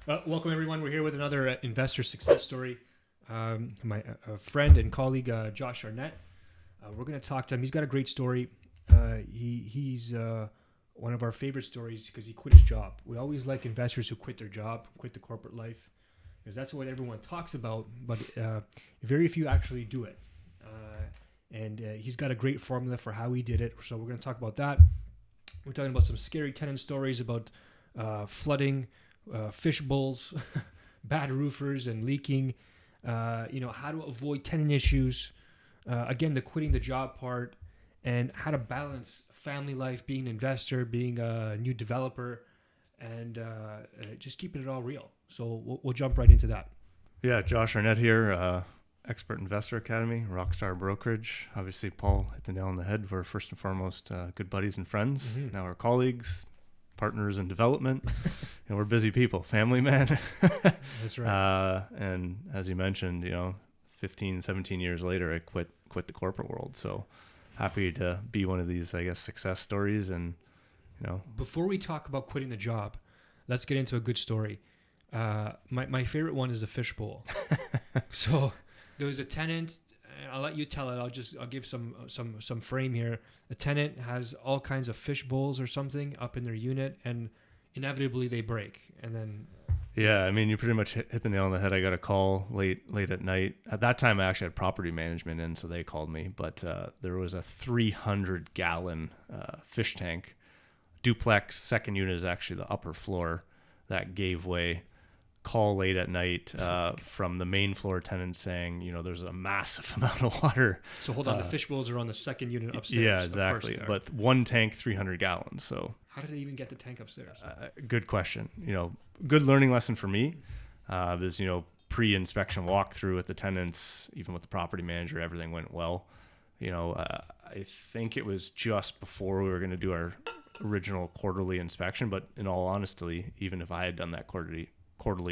Welcome, everyone. We're here with another investor success story. My friend and colleague, Josh Arnett. We're going to talk to him. He's got a great story. He's one of our favorite stories because he quit his job. We always like investors who quit their job, quit the corporate life, because that's what everyone talks about, but very few actually do it. And he's got a great formula for how he did it. So we're going to talk about that. We're talking about some scary tenant stories about flooding, fishbowls, bad roofers and leaking, how to avoid tenant issues, again, the quitting the job part, and how to balance family life, being an investor, being a new developer, and just keeping it all real. So we'll jump right into that. Yeah, Josh Arnett here, Expert Investor Academy, Rockstar Brokerage. Obviously, Paul hit the nail on the head. We're first and foremost good buddies and friends. Mm-hmm. Now we're colleagues, partners in development. We're busy people, family man. That's right. And as you mentioned, 15, 17 years later, I quit the corporate world. So happy to be one of these, I guess, success stories. And, Before we talk about quitting the job, let's get into a good story. My favorite one is the fishbowl. So there was a tenant. I'll let you tell it. I'll give some frame here. A tenant has all kinds of fish bowls or something up in their unit, and inevitably they break. And then yeah, I mean, you pretty much hit the nail on the head. I got a call late at night. At that time, I actually had property management in, so they called me. But there was a 300-gallon fish tank, duplex. Second unit is actually the upper floor that gave way. Call late at night from the main floor tenant saying, there's a massive amount of water. So hold on, the fish bowls are on the second unit upstairs. Yeah, exactly. But one tank, 300 gallons. So how did they even get the tank upstairs? Good question. Good learning lesson for me. Is pre-inspection walkthrough with the tenants, even with the property manager, everything went well. I think it was just before we were going to do our original quarterly inspection. But in all honesty, even if I had done that quarterly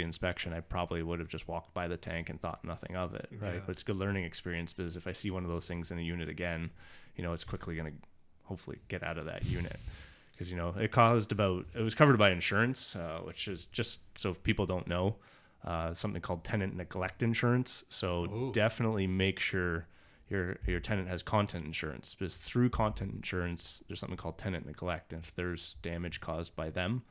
inspection, I probably would have just walked by the tank and thought nothing of it, right? Yeah. But it's a good learning experience because if I see one of those things in a unit again, it's quickly going to hopefully get out of that unit because, it was covered by insurance, which is just, so if people don't know, something called tenant neglect insurance. So Ooh. Definitely make sure your tenant has content insurance, because through content insurance, there's something called tenant neglect. And if there's damage caused by them,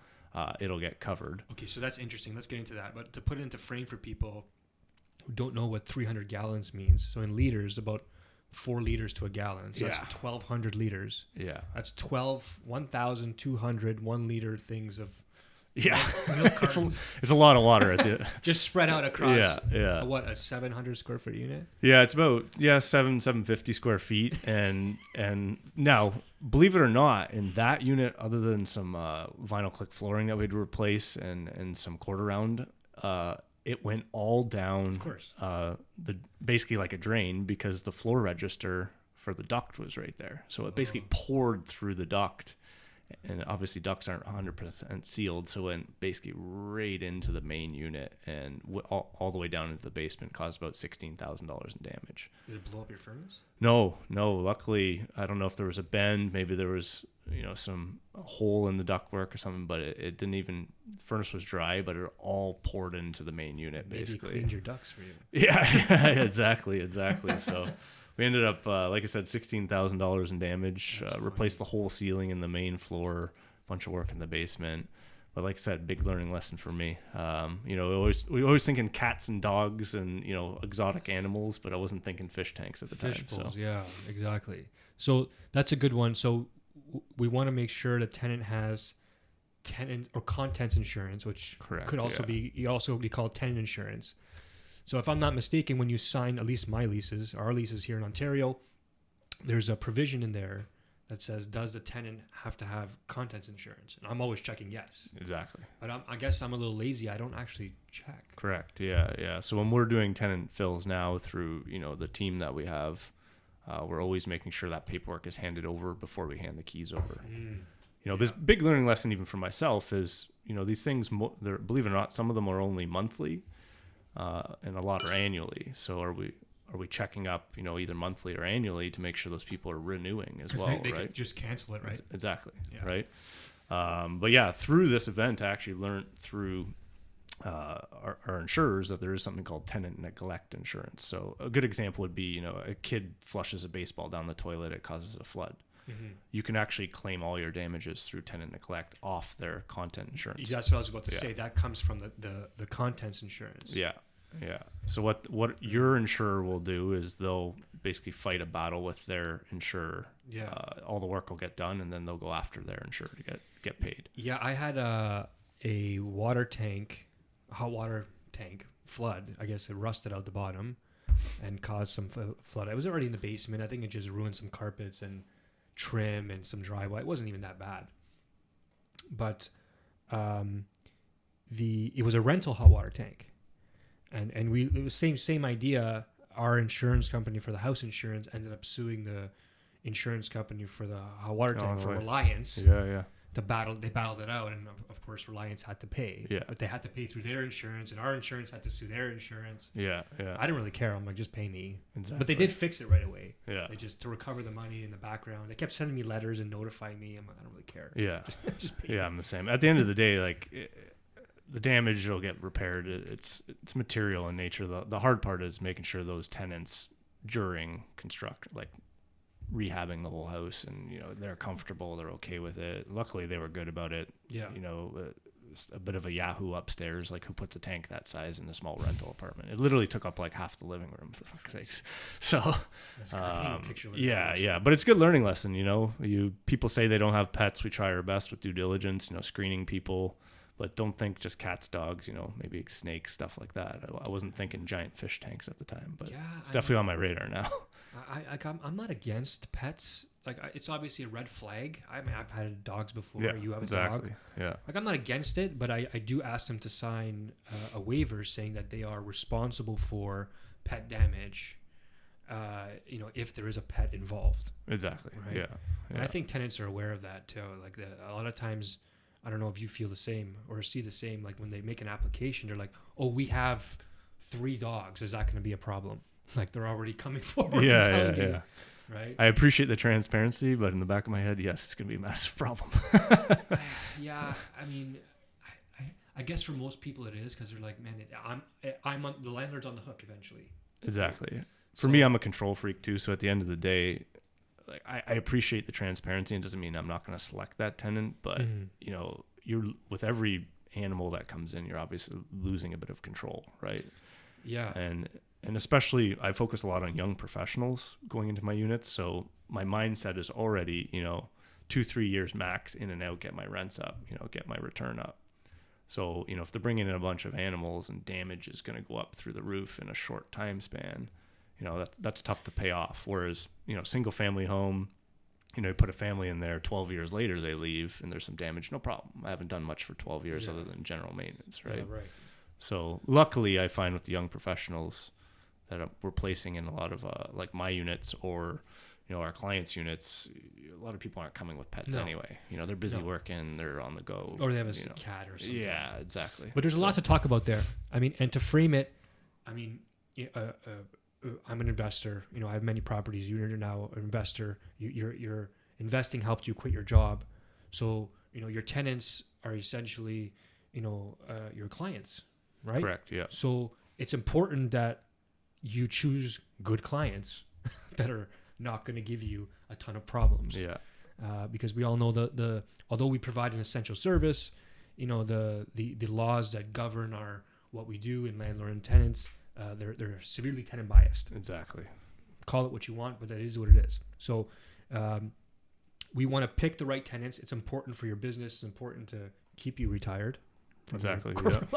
it'll get covered. Okay, so that's interesting. Let's get into that. But to put it into frame for people who don't know what 300 gallons means, so in liters, about 4 liters to a gallon. So that's 1,200 liters. Yeah. That's 1,200 1 liter things of it's milk cartons. a lot of water at the Just spread out across a 700 square foot unit? Yeah, it's about 750 square feet, and now, believe it or not, in that unit, other than some vinyl click flooring that we had to replace and some quarter round, it went all down. Of course. Basically like a drain, because the floor register for the duct was right there, so it basically poured through the duct. And obviously ducts aren't 100% sealed, so it went basically right into the main unit and all the way down into the basement, caused about $16,000 in damage. Did it blow up your furnace? No. Luckily, I don't know if there was a bend. Maybe there was, some hole in the ductwork or something, but it didn't even. The furnace was dry, but it all poured into the main unit. Maybe basically. Maybe cleaned your ducts for you. Yeah, exactly. So. We ended up, like I said, $16,000 in damage, replaced the whole ceiling in the main floor, bunch of work in the basement. But like I said, big learning lesson for me. We always thinking cats and dogs and, exotic animals, but I wasn't thinking fish tanks at the time. Bowls, yeah, exactly. So that's a good one. So we want to make sure the tenant has tenant or contents insurance, which could also be called tenant insurance. So if I'm not mistaken, when you sign at least our leases here in Ontario, there's a provision in there that says, does the tenant have to have contents insurance? And I'm always checking yes. Exactly. But I guess I'm a little lazy. I don't actually check. Correct. Yeah. So when we're doing tenant fills now through, the team that we have, we're always making sure that paperwork is handed over before we hand the keys over. This big learning lesson even for myself is, these things, believe it or not, some of them are only monthly. And a lot are annually. So are we checking up, either monthly or annually to make sure those people are renewing as well, they right? Could just cancel it, right? Exactly, yeah. Right? But yeah, through this event, I actually learned through our insurers that there is something called tenant neglect insurance. So a good example would be, you know, a kid flushes a baseball down the toilet, it causes a flood. You can actually claim all your damages through tenant neglect off their content insurance. That's what I was about to say. That comes from the contents insurance. Yeah. So what your insurer will do is they'll basically fight a battle with their insurer. Yeah. All the work will get done, and then they'll go after their insurer to get paid. Yeah, I had a water tank, hot water tank flood. I guess it rusted out the bottom and caused some flood. I was already in the basement. I think it just ruined some carpets and trim and some drywall. It wasn't even that bad, but it was a rental hot water tank, and it was same idea. Our insurance company for the house insurance ended up suing the insurance company for the hot water tank for Reliance. They battled it out, and of course Reliance had to pay. But they had to pay through their insurance, and our insurance had to sue their insurance. I didn't really care. I'm like, just pay me. Exactly. But they did fix it right away. They just, to recover the money in the background, they kept sending me letters and notifying me. I'm like, I don't really care. Just pay me. I'm the same. At the end of the day, like the damage will get repaired. It's material in nature. The hard part is making sure those tenants during construct, like rehabbing the whole house, and you know they're comfortable, they're okay with it. Luckily they were good about it. You know, a bit of a yahoo upstairs, like who puts a tank that size in a small rental apartment? It literally took up like half the living room, for fuck's sakes. So but it's a good learning lesson. You know, people say they don't have pets. We try our best with due diligence, you know, screening people, but don't think just cats, dogs, you know, maybe snakes, stuff like that. I wasn't thinking giant fish tanks at the time, but it's definitely on my radar now. I'm not against pets. Like, it's obviously a red flag. I mean, I've had dogs before. You have a dog. Like, I'm not against it, but I do ask them to sign a waiver saying that they are responsible for pet damage, you know, if there is a pet involved. Exactly. Right? And I think tenants are aware of that too. Like, a lot of times, I don't know if you feel the same or see the same. Like, when they make an application, they're like, "Oh, we have 3 dogs. Is that going to be a problem?" Like, they're already coming forward and telling you. Right? I appreciate the transparency, but in the back of my head, yes, it's going to be a massive problem. I mean, I guess for most people it is, because they're like, man, I'm on, the landlord's on the hook eventually. Exactly. For me, I'm a control freak too. So at the end of the day, like I appreciate the transparency. It doesn't mean I'm not going to select that tenant, but you know, with every animal that comes in, you're obviously losing a bit of control, right? Yeah. And especially, I focus a lot on young professionals going into my units. So my mindset is already, you know, 2-3 years max in and out, get my rents up, you know, get my return up. So, you know, if they're bringing in a bunch of animals and damage is going to go up through the roof in a short time span, you know, that's tough to pay off. Whereas, you know, single family home, you know, you put a family in there, 12 years later they leave and there's some damage, no problem. I haven't done much for 12 years other than general maintenance, right? Yeah, right. So luckily I find with the young professionals that we're placing in a lot of like my units or, you know, our clients' units, a lot of people aren't coming with pets anyway. You know, they're busy working, they're on the go. Or they have a cat or something. Yeah, exactly. But there's a lot to talk about there. I mean, and to frame it, I mean, I'm an investor. You know, I have many properties. You're now an investor. Your investing helped you quit your job. So, you know, your tenants are essentially, you know, your clients, right? Correct, yeah. So it's important that you choose good clients that are not going to give you a ton of problems. Yeah. Because we all know although we provide an essential service, you know, the laws that govern what we do in landlord and tenants, they're severely tenant biased. Exactly. Call it what you want, but that is what it is. So we want to pick the right tenants. It's important for your business. It's important to keep you retired. Exactly.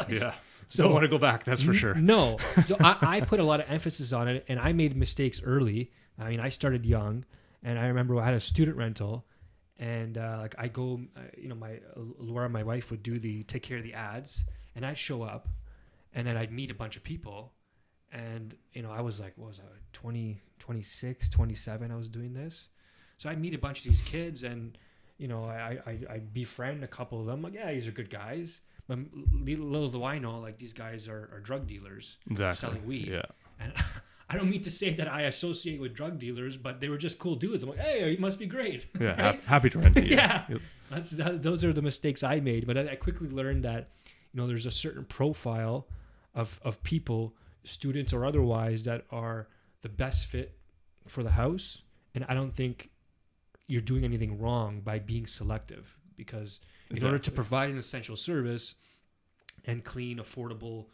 Yeah. So don't want to go back. That's for sure. No. So I put a lot of emphasis on it, and I made mistakes early. I mean, I started young, and I remember I had a student rental, and like I go, you know, Laura, my wife, would take care of the ads, and I'd show up, and then I'd meet a bunch of people, and you know, I was like, what was I, 20, 26, 27? I was doing this, so I'd meet a bunch of these kids, and you know, I befriend a couple of them. Like, yeah, these are good guys. But little do I know, like, these guys are drug dealers selling weed. Yeah. And I don't mean to say that I associate with drug dealers, but they were just cool dudes. I'm like, hey, you must be great. Yeah, right? Happy to rent to you. Yeah. Yep. Those are the mistakes I made. But I quickly learned that, there's a certain profile of people, students or otherwise, that are the best fit for the house. And I don't think you're doing anything wrong by being selective, because in order to provide an essential service and clean, affordable,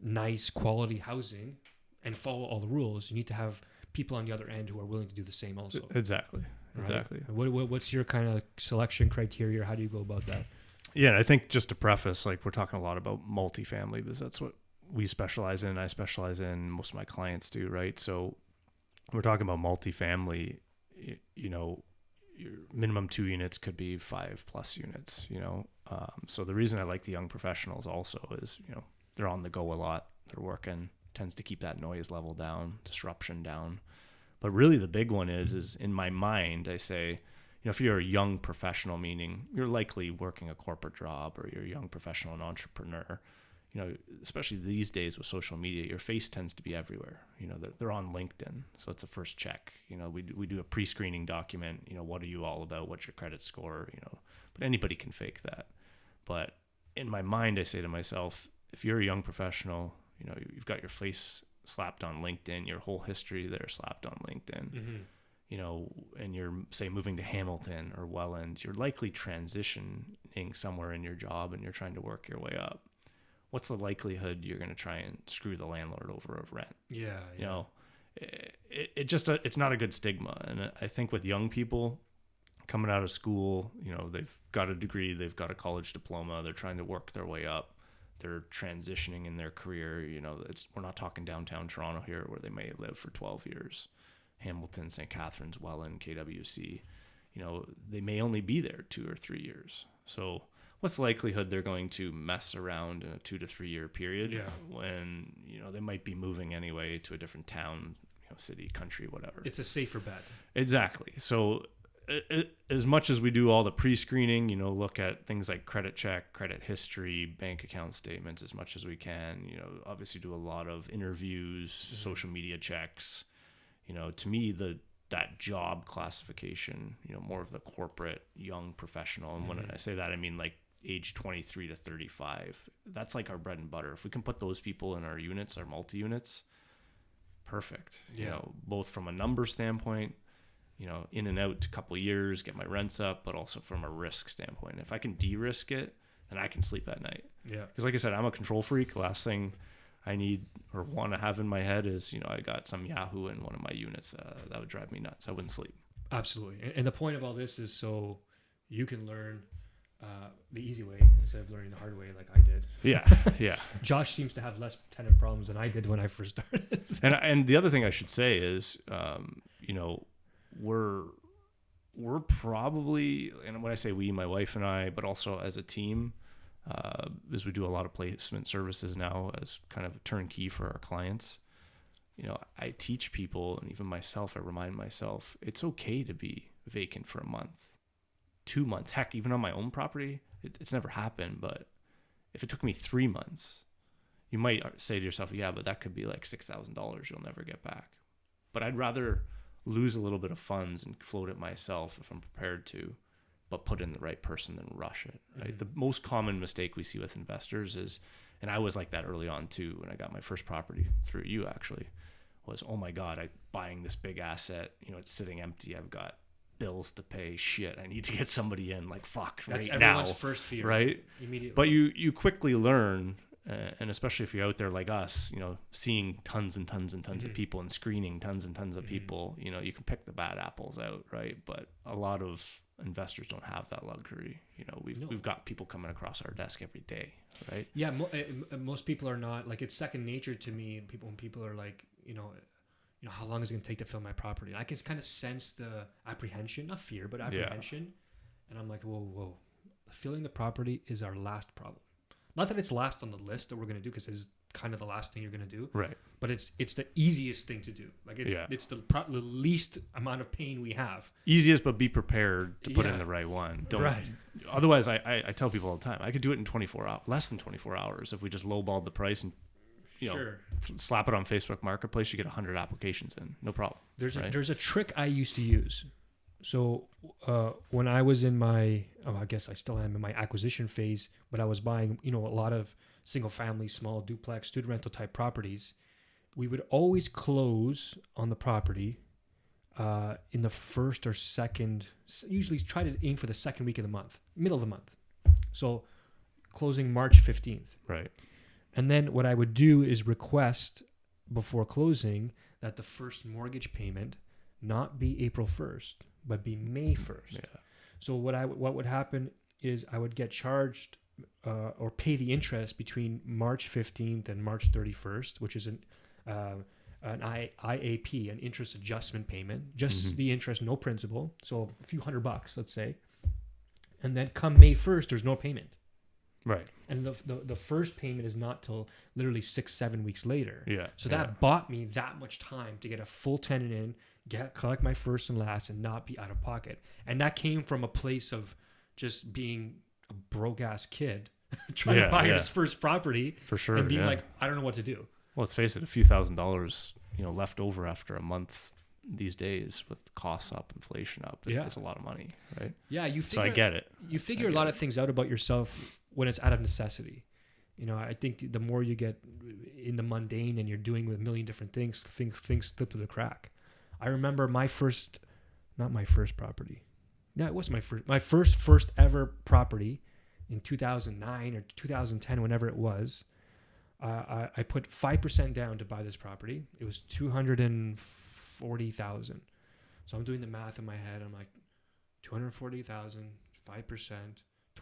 nice, quality housing and follow all the rules, you need to have people on the other end who are willing to do the same also. Exactly. Right? Exactly. What's your kind of selection criteria? How do you go about that? Yeah, and I think just to preface, like, we're talking a lot about multifamily because that's what we specialize in. I specialize in, most of my clients do, right? So we're talking about multifamily, you know, your minimum 2 units could be 5+ units, you know. So the reason I like the young professionals also is, you know, they're on the go a lot. They're working, tends to keep that noise level down, disruption down. But really the big one is in my mind, I say, you know, if you're a young professional, meaning you're likely working a corporate job, or you're a young professional and entrepreneur, you know, especially these days with social media, your face tends to be everywhere. You know, they're on LinkedIn, so it's a first check. You know, we do a pre-screening document. You know, what are you all about? What's your credit score? You know, but anybody can fake that. But in my mind, I say to myself, if you're a young professional, you know, you've got your face slapped on LinkedIn, your whole history there slapped on LinkedIn. Mm-hmm. You know, and you're, say, moving to Hamilton or Welland, you're likely transitioning somewhere in your job and you're trying to work your way up. What's the likelihood you're going to try and screw the landlord over of rent? Yeah. You know, it just, it's not a good stigma. And I think with young people coming out of school, you know, they've got a degree, they've got a college diploma, they're trying to work their way up. They're transitioning in their career. You know, we're not talking downtown Toronto here where they may live for 12 years. Hamilton, St. Catharines, Welland, KWC, you know, they may only be there 2 or 3 years. So what's the likelihood they're going to mess around in a 2 to 3 year period when, you know, they might be moving anyway to a different town, you know, city, country, whatever. It's a safer bet. Exactly. So as much as we do all the pre-screening, you know, look at things like credit check, credit history, bank account statements as much as we can, you know, obviously do a lot of interviews, social media checks. You know, to me, that job classification, you know, more of the corporate young professional. And when I say that, I mean like age 23 to 35. That's like our bread and butter. If we can put those people in our units, our multi-units, perfect. You know, both from a number standpoint, you know, in and out a couple of years, get my rents up, but also from a risk standpoint. If I can de-risk it, then I can sleep at night. Yeah. Because like I said, I'm a control freak. Last thing I need or want to have in my head is, you know, I got some Yahoo in one of my units. That would drive me nuts. I wouldn't sleep. Absolutely. And the point of all this is so you can learn the easy way instead of learning the hard way like I did. Yeah, yeah. Josh seems to have less tenant problems than I did when I first started. And the other thing I should say is, you know, we're probably, and when I say we, my wife and I, but also as a team, as we do a lot of placement services now as kind of a turnkey for our clients, you know, I teach people, and even myself, I remind myself, it's okay to be vacant for a month, 2 months. Heck, even on my own property, it's never happened. But if it took me 3 months, you might say to yourself, yeah, but that could be like $6,000 you'll never get back. But I'd rather lose a little bit of funds and float it myself if I'm prepared to, but put in the right person than rush it. Right? The most common mistake we see with investors is, and I was like that early on too, when I got my first property through you actually, was, oh my God, I'm buying this big asset, you know, it's sitting empty. I've got bills to pay. Shit, I need to get somebody in. Like, fuck, that's right now. That's everyone's first fear, right? Immediately. But you quickly learn, and especially if you're out there like us, you know, seeing tons and tons and tons of people and screening tons and tons of people, you know, you can pick the bad apples out, right? But a lot of investors don't have that luxury. You know, we've got people coming across our desk every day, right? Yeah, most people are not, like, it's second nature to me. When people are like, you know, how long is it going to take to fill my property? And I can kind of sense the apprehension, not fear, but apprehension. Yeah. And I'm like, whoa, filling the property is our last problem. Not that it's last on the list that we're going to do, because it's kind of the last thing you're going to do. Right. But it's the easiest thing to do. Like, it's the least amount of pain we have. Easiest, but be prepared to put in the right one. Right. Otherwise, I tell people all the time, I could do it in 24 hours, less than 24 hours if we just lowballed the price and, you know, slap it on Facebook Marketplace. You get 100 applications in, no problem. There's a trick I used to use, So when I was in my, I guess I still am in my acquisition phase, but I was buying, a lot of single family, small duplex, student rental type properties. We would always close on the property in the first or second, usually try to aim for the second week of the month, middle of the month. So closing March 15th. Right. And then what I would do is request before closing that the first mortgage payment not be April 1st, but be May 1st. Yeah. So what would happen is I would get charged or pay the interest between March 15th and March 31st, which is an IAP, an interest adjustment payment, just the interest, no principal. So a few $100, let's say. And then come May 1st, there's no payment. Right. And the first payment is not till literally 6-7 weeks later. Yeah. So that bought me that much time to get a full tenant in, collect my first and last, and not be out of pocket. And that came from a place of just being a broke ass kid trying to buy his first property. For sure. And being like, I don't know what to do. Well, let's face it, a few $1,000s, left over after a month these days with costs up, inflation up. It's a lot of money, right? Yeah, so I get it. You figure a lot of things out about yourself when it's out of necessity. I think the more you get in the mundane and you're doing with a million different things slip through the crack. I remember not my first property. No, it was my first ever property in 2009 or 2010, whenever it was. I put 5% down to buy this property. It was $240,000. So I'm doing the math in my head. I'm like, $240,000, 5%,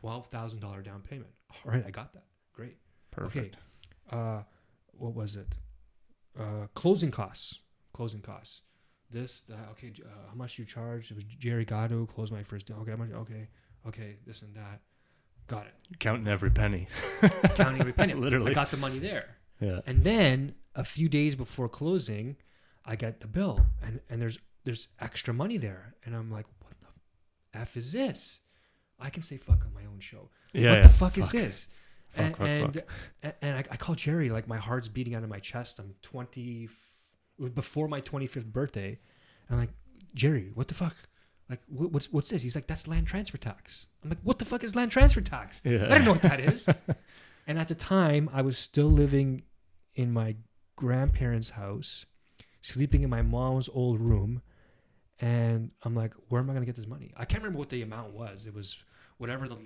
$12,000 down payment. All right, I got that. Great. Perfect. Okay. What was it? Closing costs. This, that. Okay. How much you charge? It was Jerry Gatto. Closed my first deal. Okay. Okay. This and that. Got it. Counting every penny. Literally. I got the money there. Yeah. And then a few days before closing, I get the bill, and there's extra money there, and I'm like, what the F is this? I can say fuck on my own show. Yeah. What the fuck is this? Fuck. And I call Jerry, like my heart's beating out of my chest. I'm 20, it was before my 25th birthday. And I'm like, Jerry, what the fuck? Like, what's this? He's like, that's land transfer tax. I'm like, what the fuck is land transfer tax? Yeah. I don't know what that is. And at the time, I was still living in my grandparents' house, sleeping in my mom's old room. And I'm like, where am I going to get this money? I can't remember what the amount was. It was whatever the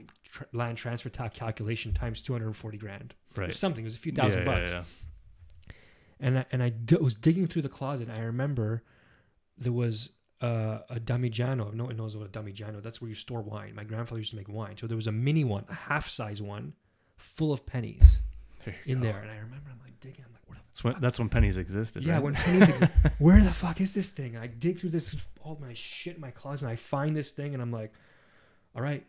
land transfer tax calculation times 240 grand. Right. Or something. It was a few thousand bucks. Yeah. And I was digging through the closet. And I remember there was a Damigiano. No one knows what a Damigiano. That's where you store wine. My grandfather used to make wine. So there was a mini one, a half-size one, full of pennies in there. And I remember I'm like digging. I'm like, what the fuck? That's when pennies existed. Yeah, right? when pennies existed. Where the fuck is this thing? I dig through all my shit in my closet, and I find this thing, and I'm like, all right.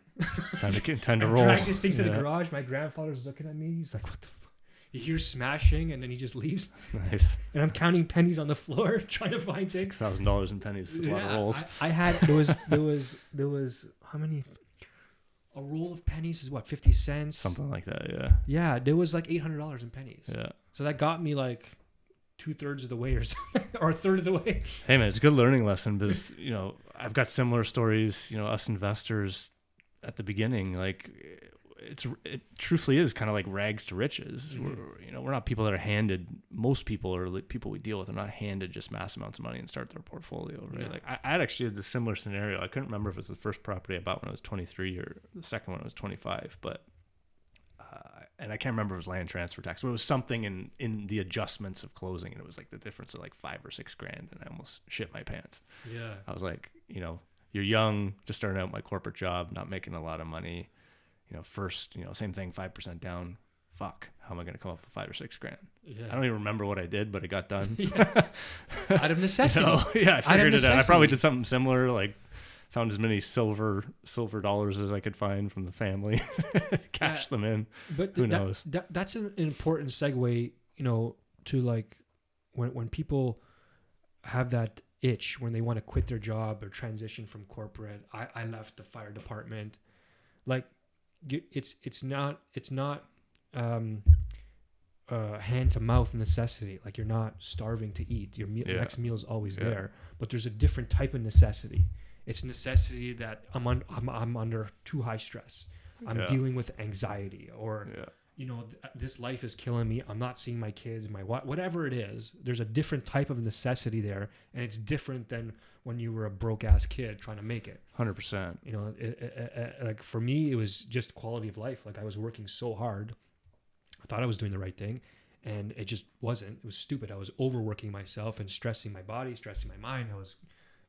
time to roll. Drag this thing to the garage. My grandfather's looking at me. He's like, what the fuck? He hears smashing, and then he just leaves. Nice. And I'm counting pennies on the floor, trying to find things. $6,000 in pennies. That's a lot of rolls. I had, there was, how many? A roll of pennies is what, 50 cents? Something like that, yeah. Yeah, there was like $800 in pennies. Yeah. So that got me like 2/3 of the way or something, or a third of the way. Hey man, it's a good learning lesson because, I've got similar stories, us investors at the beginning, like it truthfully is kind of like rags to riches. Mm-hmm. We're not people that are handed, most people or like people we deal with are not handed just mass amounts of money and start their portfolio, right? Yeah. Like I actually had a similar scenario. I couldn't remember if it was the first property I bought when I was 23 or the second one when I was 25, but and I can't remember if it was land transfer tax, but it was something in the adjustments of closing, and it was like the difference of like $5 or $6 grand, and I almost shit my pants. Yeah. I was like, you're young, just starting out my corporate job, not making a lot of money. First, same thing, 5% down. Fuck, how am I going to come up with $5 or $6 grand? Yeah. I don't even remember what I did, but it got done. Yeah. Out of necessity. I figured it out. I probably did something similar, like found as many silver dollars as I could find from the family, cashed them in. But who knows? That's an important segue, to like when people have that itch when they want to quit their job or transition from corporate. I left the fire department. Like it's not hand to mouth necessity. Like you're not starving to eat. Your next meal is always there. But there's a different type of necessity. It's necessity that I'm under too high stress. I'm dealing with anxiety, or this life is killing me. I'm not seeing my kids, whatever it is. There's a different type of necessity there, and it's different than when you were a broke ass kid trying to make it. 100%. Like for me, it was just quality of life. Like I was working so hard. I thought I was doing the right thing, and it just wasn't. It was stupid. I was overworking myself and stressing my body, stressing my mind. I was,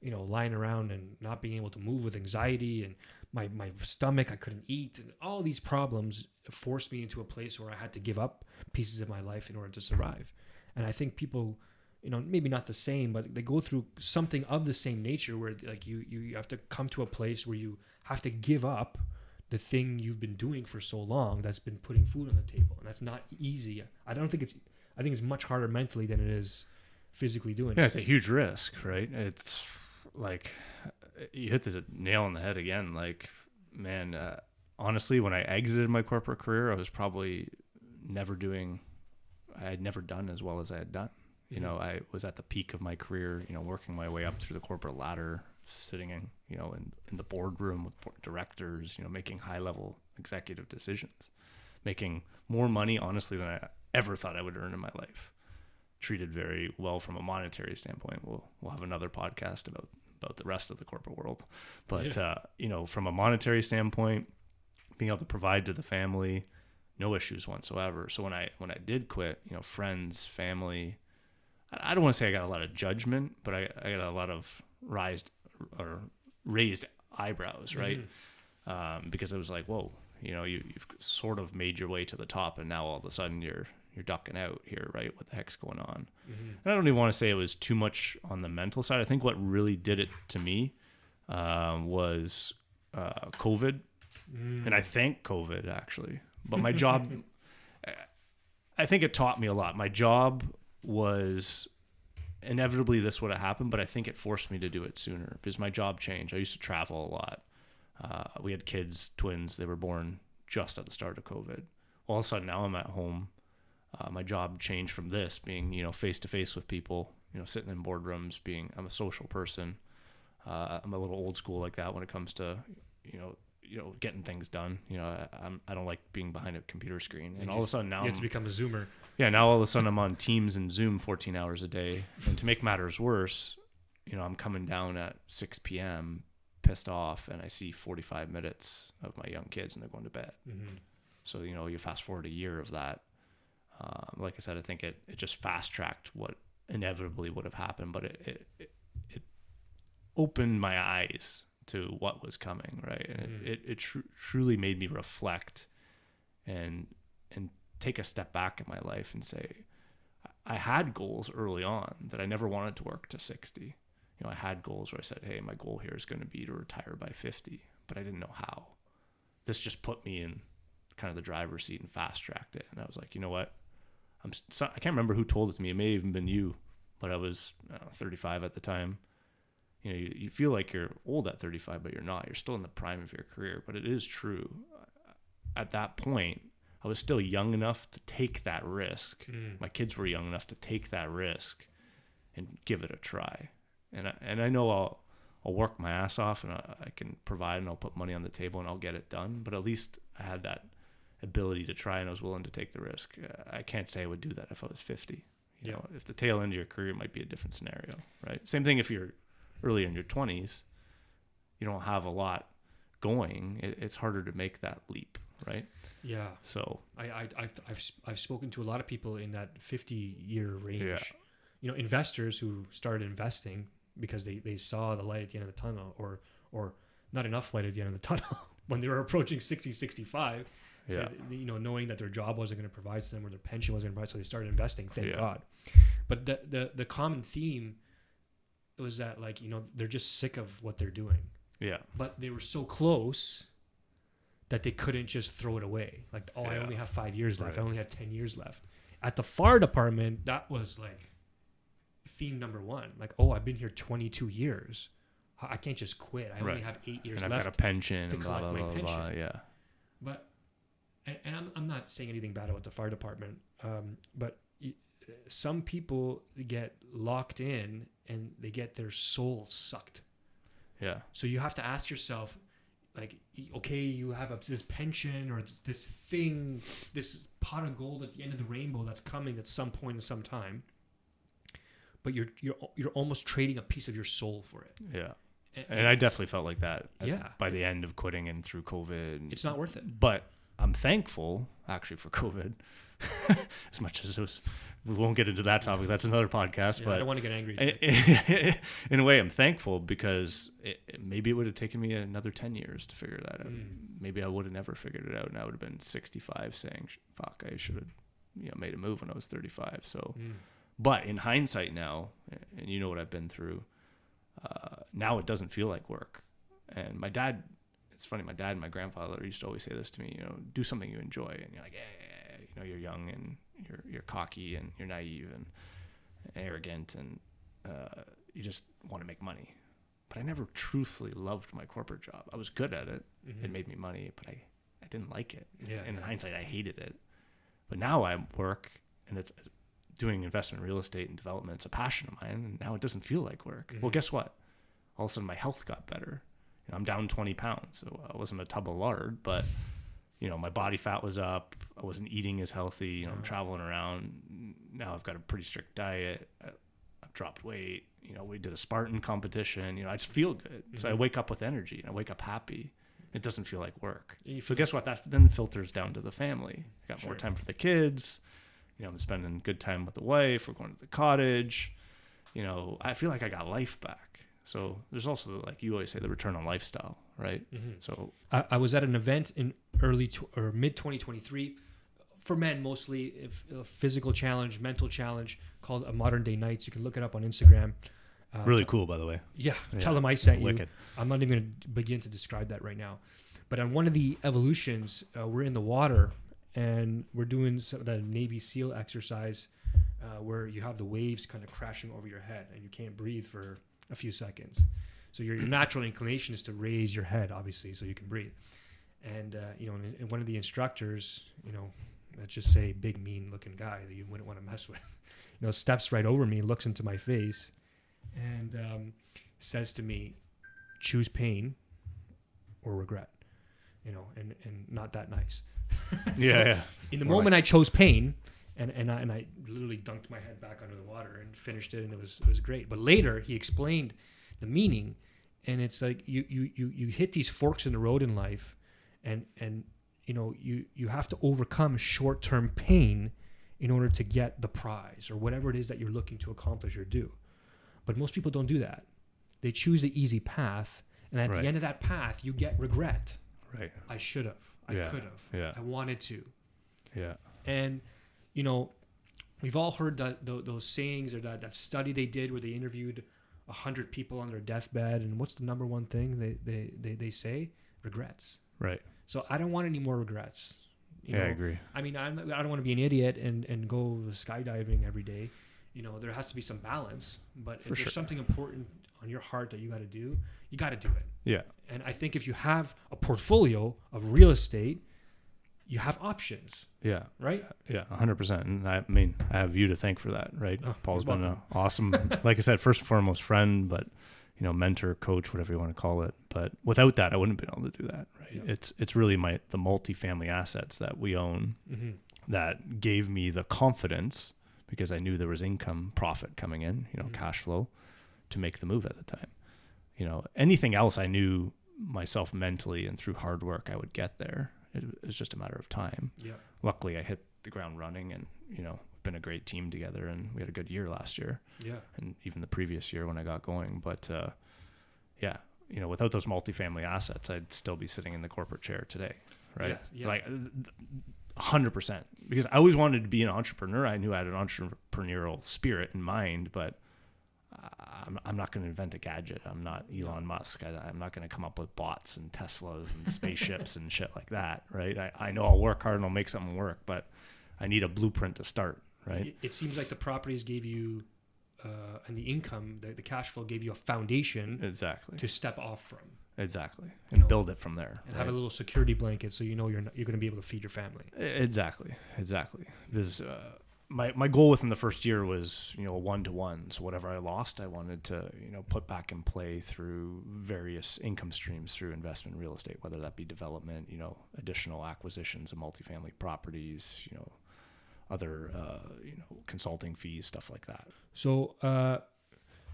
lying around and not being able to move with anxiety, and my stomach, I couldn't eat, and all these problems forced me into a place where I had to give up pieces of my life in order to survive. And I think people, maybe not the same, but they go through something of the same nature where like you have to come to a place where you have to give up the thing you've been doing for so long that's been putting food on the table. And that's not easy. I think it's much harder mentally than it is physically doing it. Yeah, it's a huge risk, right? It's like you hit the nail on the head again. Like, man, honestly, when I exited my corporate career, I was probably I had never done as well as I had done. I was at the peak of my career, working my way up through the corporate ladder, sitting in the boardroom with directors, making high level executive decisions, making more money, honestly, than I ever thought I would earn in my life. Treated very well from a monetary standpoint. We'll have another podcast about the rest of the corporate world, but from a monetary standpoint, being able to provide to the family, no issues whatsoever. So when I did quit, friends, family, I don't want to say I got a lot of judgment, but I got a lot of raised eyebrows, right? Mm-hmm. Because it was like, whoa, you've sort of made your way to the top, and now all of a sudden you're ducking out here, right? What the heck's going on? Mm-hmm. And I don't even want to say it was too much on the mental side. I think what really did it to me was COVID, and I thank COVID actually. But my job, I think it taught me a lot. My job was inevitably this would have happened, but I think it forced me to do it sooner because my job changed. I used to travel a lot. We had kids, twins. They were born just at the start of COVID. All of a sudden now I'm at home. My job changed from this being, face to face with people, sitting in boardrooms, I'm a social person. I'm a little old school like that when it comes to, getting things done. I don't like being behind a computer screen. And all of a sudden now you have to become a Zoomer. Yeah. Now all of a sudden I'm on Teams and Zoom 14 hours a day. And to make matters worse, I'm coming down at 6 p.m. pissed off, and I see 45 minutes of my young kids and they're going to bed. Mm-hmm. So, you fast forward a year of that. Like I said, I think it just fast tracked what inevitably would have happened, but it opened my eyes to what was coming, right? And it truly made me reflect and take a step back in my life and say, I had goals early on that I never wanted to work to 60. I had goals where I said, hey, my goal here is going to be to retire by 50, but I didn't know how. This just put me in kind of the driver's seat and fast tracked it. And I was like, you know what? I can't remember who told it to me. It may have even been you, but I was 35 at the time. You feel like you're old at 35, but you're not. You're still in the prime of your career. But it is true. At that point, I was still young enough to take that risk. My kids were young enough to take that risk and give it a try. And I know I'll work my ass off, and I can provide, and I'll put money on the table, and I'll get it done. But at least I had that ability to try, and I was willing to take the risk. I can't say I would do that if I was 50. If the tail end of your career, it might be a different scenario, right? Same thing if you're early in your 20s, you don't have a lot going. It's harder to make that leap, right? Yeah. So I've spoken to a lot of people in that 50-year range. Yeah. Investors who started investing because they saw the light at the end of the tunnel, or not enough light at the end of the tunnel when they were approaching 60, 65. Yeah. So, knowing that their job wasn't going to provide to them or their pension wasn't going to provide, so they started investing. Thank God. But the common theme was that, like, they're just sick of what they're doing. Yeah. But they were so close that they couldn't just throw it away. Like, I only have 5 years left. Right. I only have 10 years left. At the fire department, that was like theme number one. Like, I've been here 22 years. I can't just quit. I only have 8 years left. And I've got a pension to collect my pension. Blah, yeah. But, and I'm not saying anything bad about the fire department, but some people get locked in and they get their soul sucked. Yeah. So you have to ask yourself, like, okay, you have this pension or this thing, this pot of gold at the end of the rainbow that's coming at some point in some time, but you're almost trading a piece of your soul for it. Yeah. And I definitely felt like that by the end of quitting and through COVID. It's not worth it. But I'm thankful, actually, for COVID. As much as we won't get into that topic. That's another podcast. Yeah, but I don't want to get angry. In a way, I'm thankful because maybe it would have taken me another 10 years to figure that out. Maybe I would have never figured it out, and I would have been 65 saying, fuck, I should have made a move when I was 35. So, but in hindsight now, and you know what I've been through, now it doesn't feel like work. And my dad, it's funny, my dad and my grandfather used to always say this to me, do something you enjoy. And you're like, you're young and you're cocky and you're naive and arrogant and you just want to make money. But I never truthfully loved my corporate job. I was good at it. It made me money, but I didn't like it. Yeah. And in hindsight, I hated it. But now I work and it's doing investment real estate and development. It's a passion of mine. And now it doesn't feel like work. Well, guess what? All of a sudden my health got better. I'm down 20 pounds. So I wasn't a tub of lard, but my body fat was up. I wasn't eating as healthy. I'm traveling around. Now I've got a pretty strict diet. I've dropped weight. We did a Spartan competition. I just feel good. So I wake up with energy and I wake up happy. It doesn't feel like work. So guess what? That then filters down to the family. I got more time for the kids. I'm spending good time with the wife. We're going to the cottage. I feel like I got life back. So there's also, like you always say, the return on lifestyle, right? So I was at an event in mid 2023 for men mostly, a physical challenge, mental challenge called a Modern Day Nights. You can look it up on Instagram. Really cool, by the way. Yeah, tell them I sent you. Wicked. I'm not even going to begin to describe that right now. But on one of the evolutions, we're in the water and we're doing the Navy SEAL exercise where you have the waves kind of crashing over your head and you can't breathe for a few seconds. So your natural inclination is to raise your head, obviously, so you can breathe. And, and one of the instructors, let's just say big, mean looking guy that you wouldn't want to mess with, steps right over me, looks into my face and says to me, choose pain or regret, and not that nice. Yeah. In the moment I chose pain, and I literally dunked my head back under the water and finished it, and it was great. But later he explained the meaning, and it's like you hit these forks in the road in life, and you have to overcome short-term pain in order to get the prize or whatever it is that you're looking to accomplish or do. But most people don't do that. They choose the easy path, and at the end of that path, you get regret. Right. I should have. I could have. Yeah. I wanted to. Yeah. And we've all heard those sayings or that study they did where they interviewed 100 people on their deathbed, and what's the number one thing they say? Regrets. Right. So I don't want any more regrets. I agree. I mean, I don't want to be an idiot and go skydiving every day. There has to be some balance, but if there's something important on your heart that you got to do, you got to do it. Yeah. And I think if you have a portfolio of real estate, you have options. Yeah. Right? Yeah, 100%. And I mean, I have you to thank for that, right? Paul's been an awesome, like I said, first and foremost friend, but, mentor, coach, whatever you want to call it. But without that, I wouldn't have been able to do that, right? Yeah. It's really the multifamily assets that we own that gave me the confidence, because I knew there was income, profit coming in, cash flow, to make the move at the time. Anything else I knew myself mentally and through hard work, I would get there. It was just a matter of time. Yeah. Luckily, I hit the ground running, and we've been a great team together, and we had a good year last year. Yeah. And even the previous year when I got going. But without those multifamily assets, I'd still be sitting in the corporate chair today, right? Yeah. Like 100%. Because I always wanted to be an entrepreneur. I knew I had an entrepreneurial spirit in mind, but I'm not going to invent a gadget. I'm not Elon Musk. I'm not going to come up with bots and Teslas and spaceships and shit like that, right? I know I'll work hard and I'll make something work, but I need a blueprint to start, right? It seems like the properties gave you, and the income, the cash flow gave you a foundation to step off from. Exactly. And build it from there. And have a little security blanket so you're going to be able to feed your family. Exactly. There's my goal within the first year was, you know, 1-to-1. So whatever I lost, I wanted to, you know, put back in play through various income streams through investment real estate, whether that be development, you know, additional acquisitions of multifamily properties, you know, other, you know, consulting fees, stuff like that. So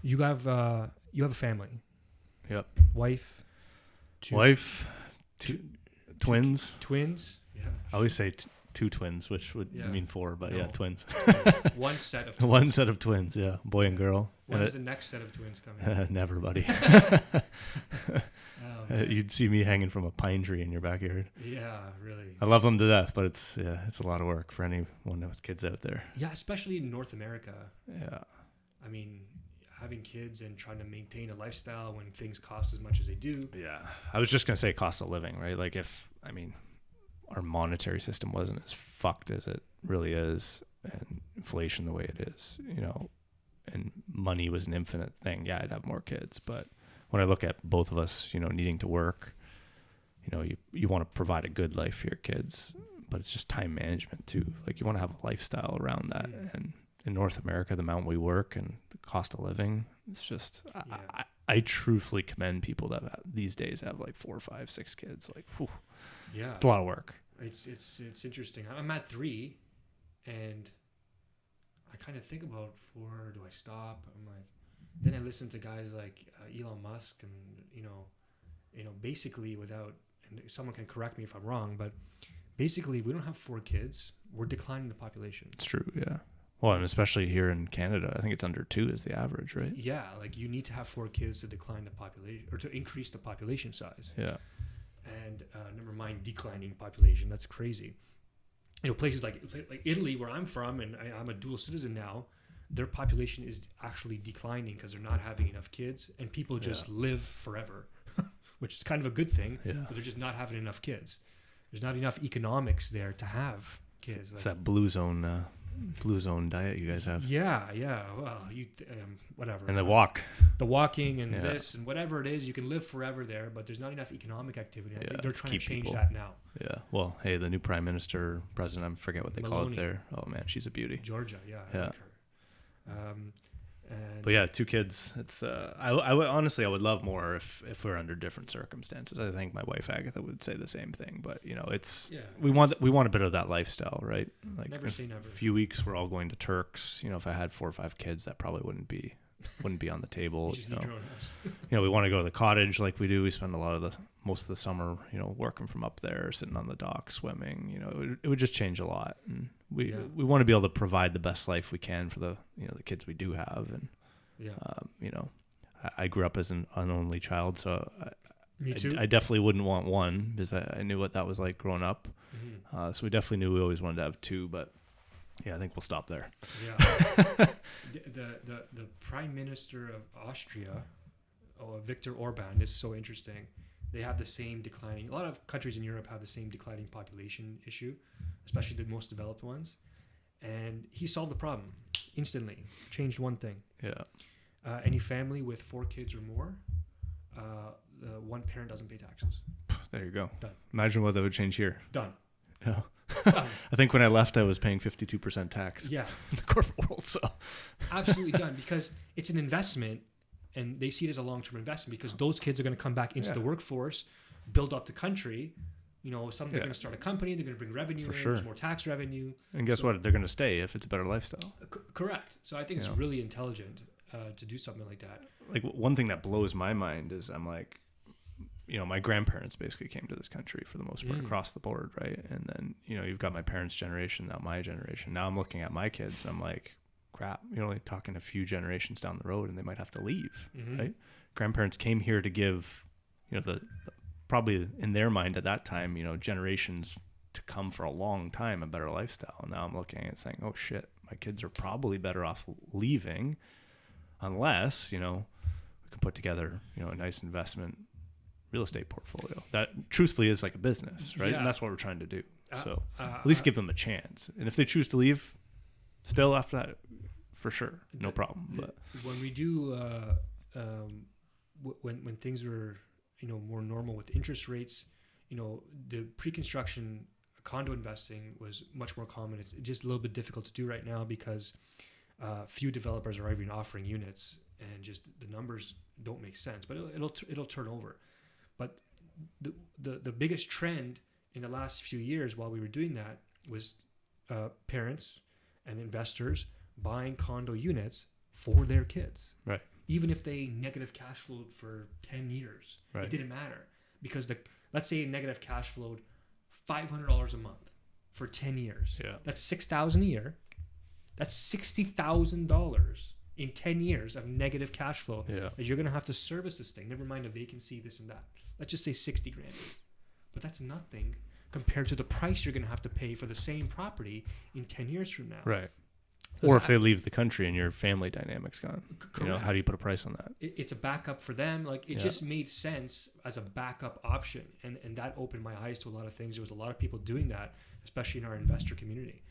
you have a family. Yep. Wife. Twins. Twins. Yeah. I always say two twins, which would mean four, but yeah, twins. One set of twins. One set of twins, yeah, boy and girl. When is the next set of twins coming? Never, buddy. You'd see me hanging from a pine tree in your backyard. Yeah, really. I love them to death, but it's a lot of work for anyone with kids out there. Yeah, especially in North America. Yeah. I mean, having kids and trying to maintain a lifestyle when things cost as much as they do. Yeah. I was just going to say cost of living, right? Like our monetary system wasn't as fucked as it really is, and inflation the way it is, you know, and money was an infinite thing. Yeah, I'd have more kids, but when I look at both of us, you know, needing to work, you know, you want to provide a good life for your kids, but it's just time management too. Like you want to have a lifestyle around that. And in North America, the amount we work and the cost of living, it's just, I truthfully commend people that these days have like 4, 5, 6 kids. Like, whew, yeah, it's a lot of work. It's interesting. I'm at 3, and I kind of think about 4. Do I stop? I'm like, then I listen to guys like Elon Musk, and you know, basically without, and someone can correct me if I'm wrong, but basically, if we don't have 4 kids, we're declining the population. It's true, yeah. Well, and especially here in Canada, I think it's under 2 is the average, right? Yeah, like you need to have 4 kids to decline the population, or to increase the population size. Yeah. And never mind declining population. That's crazy. You know, places like Italy, where I'm from, and I'm a dual citizen now, their population is actually declining because they're not having enough kids, and people just live forever, which is kind of a good thing. Yeah. But they're just not having enough kids. There's not enough economics there to have kids. It's that blue zone diet you guys have. Yeah. Well, whatever. And the walking and this and whatever it is, you can live forever there, but there's not enough economic activity. I think they're trying to change that now. Yeah. Well, hey, the new president, I forget what they call it there. Oh man, she's a beauty. Georgia, I like her. But yeah, 2 kids. It's I would honestly, I would love more if we're under different circumstances. I think my wife Agatha would say the same thing. But you know, it's we want a bit of that lifestyle, right? Like never say never. A few weeks we're all going to Turks. You know, if I had 4 or 5 kids, that probably wouldn't be on the table. You just need your own house. You know, we want to go to the cottage like we do. We spend most of the summer, you know, working from up there, sitting on the dock, swimming. You know, it would just change a lot, and we want to be able to provide the best life we can for the kids we do have. And you know, I grew up as an only child, so Me too. I definitely wouldn't want 1 because I knew what that was like growing up. Mm-hmm. So we definitely knew we always wanted to have 2, but yeah, I think we'll stop there. Yeah. the Prime Minister of Austria, Viktor Orban, is so interesting. They have the same declining. A lot of countries in Europe have the same declining population issue, especially the most developed ones. And he solved the problem instantly. Changed one thing. Yeah. Any family with 4 kids or more, one parent doesn't pay taxes. There you go. Done. Imagine what that would change here. Done. Yeah. I think when I left, I was paying 52% tax. Yeah. In the corporate world. So absolutely done, because it's an investment, and they see it as a long-term investment, because those kids are going to come back into the workforce, build up the country. You know, some they're going to start a company, they're going to bring revenue in, there's more tax revenue. And guess what? They're going to stay if it's a better lifestyle. Correct. So I think it's really intelligent to do something like that. Like one thing that blows my mind is I'm like, you know, my grandparents basically came to this country for the most part across the board, right? And then, you know, you've got my parents' generation, now my generation. Now I'm looking at my kids and I'm like, crap, you're only talking a few generations down the road and they might have to leave, right? Grandparents came here to give, you know, the probably in their mind at that time, you know, generations to come for a long time, a better lifestyle. And now I'm looking at it saying, oh shit, my kids are probably better off leaving unless, you know, we can put together, you know, a nice investment real estate portfolio that truthfully is like a business, right? And that's what we're trying to do. So at least give them a chance. And if they choose to leave still after that, for sure, no problem. But when we do, when things were, you know, more normal with interest rates, you know, the pre-construction condo investing was much more common. It's just a little bit difficult to do right now because few developers are even offering units, and just the numbers don't make sense. But it'll turn over. But the biggest trend in the last few years while we were doing that was parents and investors buying condo units for their kids. Right. Even if they negative cash flowed for 10 years, Right. it didn't matter because let's say negative cash flowed $500 a month for 10 years. Yeah. That's $6,000 a year. That's $60,000 in 10 years of negative cash flow. Yeah. That you're going to have to service this thing. Never mind a vacancy, this and that. Let's just say 60 grand. But that's nothing compared to the price you're going to have to pay for the same property in 10 years from now. Right. So Or if they leave the country and your family dynamic's gone, correct. how do you put a price on that? It's a backup for them. Like it just made sense as a backup option, and that opened my eyes to a lot of things. There was a lot of people doing that, especially in our investor community.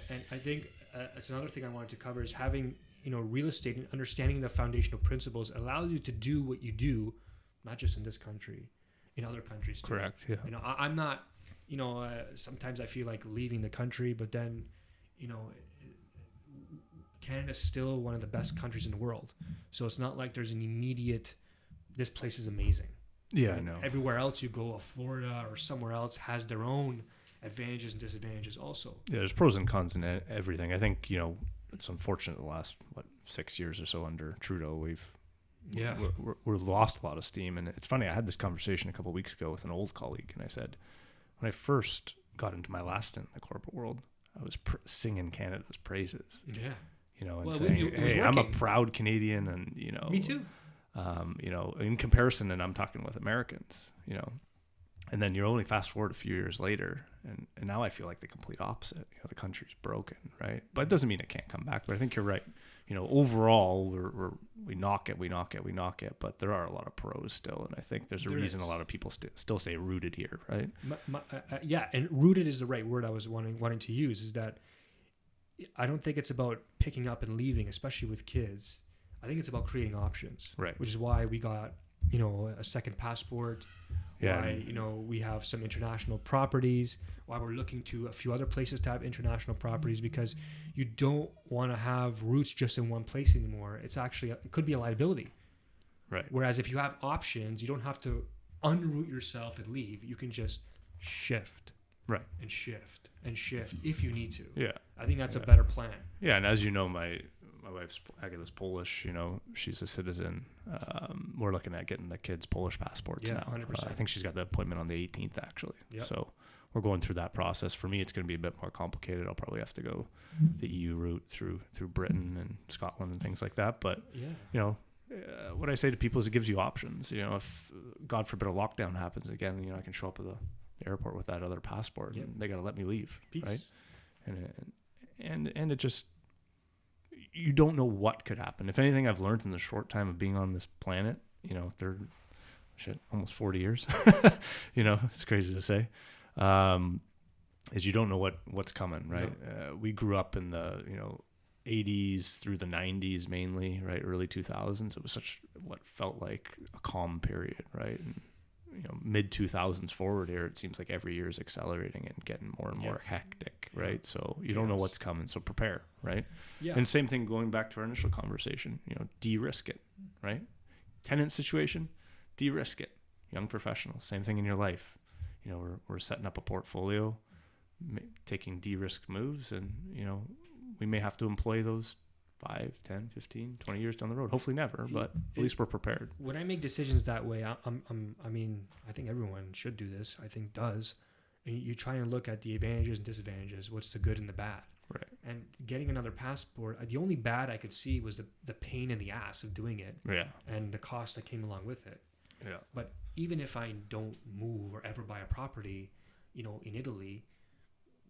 And I think it's another thing I wanted to cover is having real estate and understanding the foundational principles allows you to do what you do, not just in this country, in other countries too. Correct. Yeah. I'm not. Sometimes I feel like leaving the country, but then, Canada's still one of the best countries in the world. So it's not like there's an immediate, this place is amazing. Yeah, I know. Everywhere else you go, Florida or somewhere else, has their own advantages and disadvantages also. Yeah, there's pros and cons in everything. I think, it's unfortunate the last, 6 years or so under Trudeau, we're lost a lot of steam. And it's funny, I had this conversation a couple of weeks ago with an old colleague, and I said, when I first got into my last stint in the corporate world, I was singing Canada's praises. Yeah. And saying, hey, I'm a proud Canadian, and, Me too. In comparison, and I'm talking with Americans, and then you only fast forward a few years later, and now I feel like the complete opposite. The country's broken, right? But it doesn't mean it can't come back. But I think you're right. Overall, we knock it, but there are a lot of pros still, and I think there's a reason a lot of people still stay rooted here, right? And rooted is the right word I was wanting to use. Is that I don't think it's about picking up and leaving, especially with kids. I think it's about creating options, right? Which is why we got a second passport. Yeah. Why we have some international properties. Why we're looking to a few other places to have international properties, because you don't want to have roots just in one place anymore. It's actually it could be a liability, right? Whereas if you have options, you don't have to unroot yourself and leave. You can just shift, right, and shift if you need to. Yeah, I think that's a better plan. Yeah, and as you know, my wife's Agatha's Polish. She's a citizen. We're looking at getting the kids Polish passports now. 100%. I think she's got the appointment on the 18th actually. Yep. So we're going through that process. For me, it's going to be a bit more complicated. I'll probably have to go the EU route through Britain and Scotland and things like that. But what I say to people is it gives you options. If God forbid a lockdown happens again, I can show up at the airport with that other passport, and they got to let me leave. Peace. Right? And it just, you don't know what could happen. If anything, I've learned in the short time of being on this planet, almost 40 years, it's crazy to say, is you don't know what's coming, right? No. We grew up in the, 80s through the 90s mainly, right? Early 2000s. It was what felt like a calm period, right? And, mid 2000s forward here, it seems like every year is accelerating and getting more and more hectic, right? So you don't know what's coming, so prepare, right? Yeah. And same thing going back to our initial conversation, de-risk it, right? Tenant situation, de-risk it. Young professionals, same thing in your life. We're setting up a portfolio, taking de-risk moves, and we may have to employ those 5, 10, 15, 20 years down the road. Hopefully never, but at least we're prepared. When I make decisions that way, I think everyone should do this. I think does. And you try and look at the advantages and disadvantages. What's the good and the bad? Right. And getting another passport, the only bad I could see was the pain in the ass of doing it. Yeah. And the cost that came along with it. Yeah. But even if I don't move or ever buy a property, in Italy,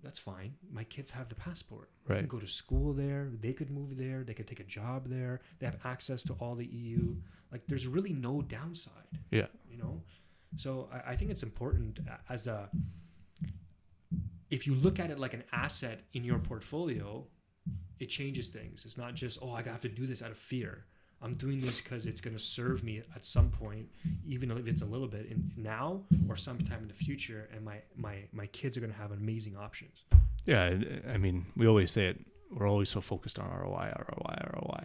that's fine. My kids have the passport. They can go to school there. They could move there. They could take a job there. They have access to all the EU. Like, there's really no downside. Yeah. So I think it's important if you look at it like an asset in your portfolio, it changes things. It's not just, I have to do this out of fear. I'm doing this because it's going to serve me at some point, even if it's a little bit in now or sometime in the future. And my kids are going to have amazing options. Yeah. I mean, we always say it, we're always so focused on ROI.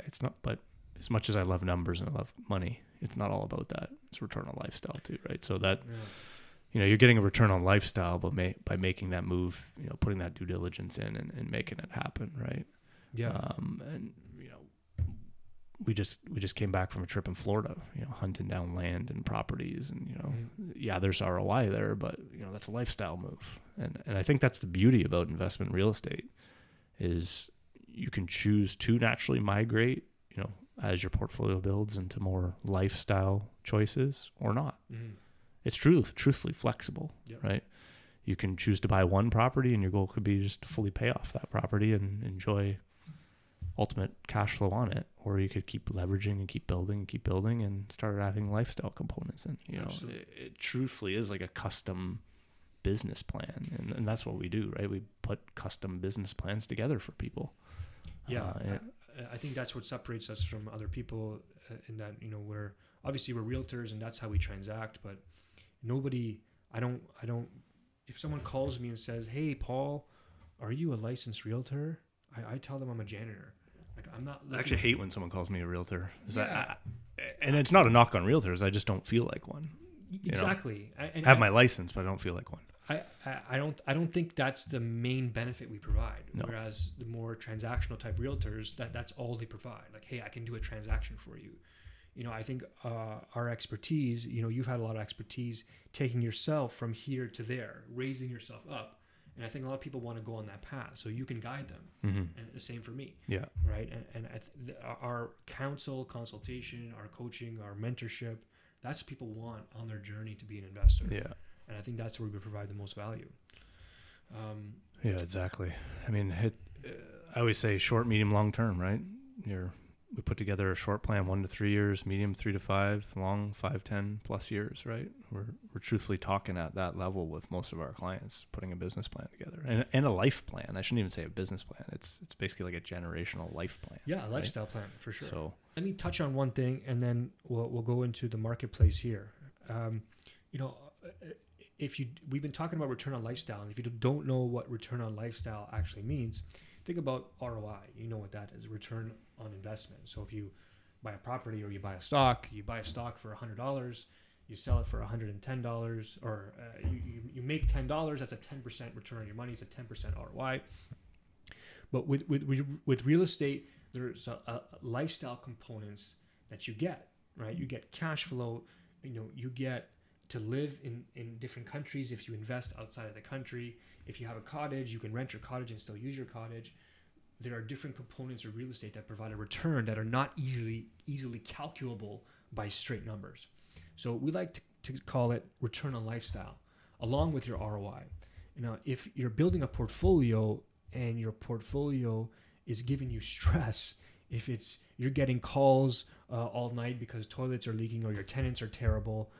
It's not, but as much as I love numbers and I love money, it's not all about that. It's return on lifestyle too, right? So that, you're getting a return on lifestyle, but by making that move, putting that due diligence in and making it happen, right? Yeah. And we just came back from a trip in Florida, hunting down land and properties, and there's ROI there, but that's a lifestyle move, and I think that's the beauty about investment in real estate, is you can choose to naturally migrate, as your portfolio builds into more lifestyle choices or not. It's truthfully flexible, right? You can choose to buy one property and your goal could be just to fully pay off that property and enjoy ultimate cash flow on it, or you could keep leveraging and keep building and start adding lifestyle components. And it truthfully is like a custom business plan, and that's what we do, right? We put custom business plans together for people. I think that's what separates us from other people, in that we're realtors and that's how we transact, but I don't if someone calls me and says, "Hey Paul, are you a licensed realtor?" I tell them I'm a janitor. Like, I'm not I actually hate when someone calls me a realtor. And it's not a knock on realtors. I just don't feel like one. Exactly. I have my license, but I don't feel like one. I don't think that's the main benefit we provide. No. Whereas the more transactional type realtors, that's all they provide. Like, hey, I can do a transaction for you. I think our expertise, you've had a lot of expertise taking yourself from here to there, raising yourself up. And I think a lot of people want to go on that path, so you can guide them. And the same for me. Yeah. Right. And our consultation, our coaching, our mentorship, that's what people want on their journey to be an investor. Yeah. And I think that's where we provide the most value. Yeah, exactly. I mean, I always say short, medium, long term, right? We put together a short plan, 1 to 3 years, medium 3 to 5, long 5, 10 plus years, right? We're truthfully talking at that level with most of our clients, putting a business plan together and a life plan. I shouldn't even say a business plan. It's basically like a generational life plan. Yeah, a lifestyle plan for sure. So let me touch on one thing, and then we'll go into the marketplace here. We've been talking about return on lifestyle, and if you don't know what return on lifestyle actually means, think about ROI. You know what that is, return on investment. So if you buy a property or you buy a stock for $100, you sell it for $110, or you make $10, that's a 10% return on your money. It's a 10% ROI. But with real estate, there's a lifestyle components that you get, right? You get cash flow, you get to live in different countries if you invest outside of the country. If you have a cottage, you can rent your cottage and still use your cottage. There are different components of real estate that provide a return that are not easily calculable by straight numbers. So we like to call it return on lifestyle, along with your ROI. If you're building a portfolio and your portfolio is giving you stress, if you're getting calls all night because toilets are leaking or your tenants are terrible,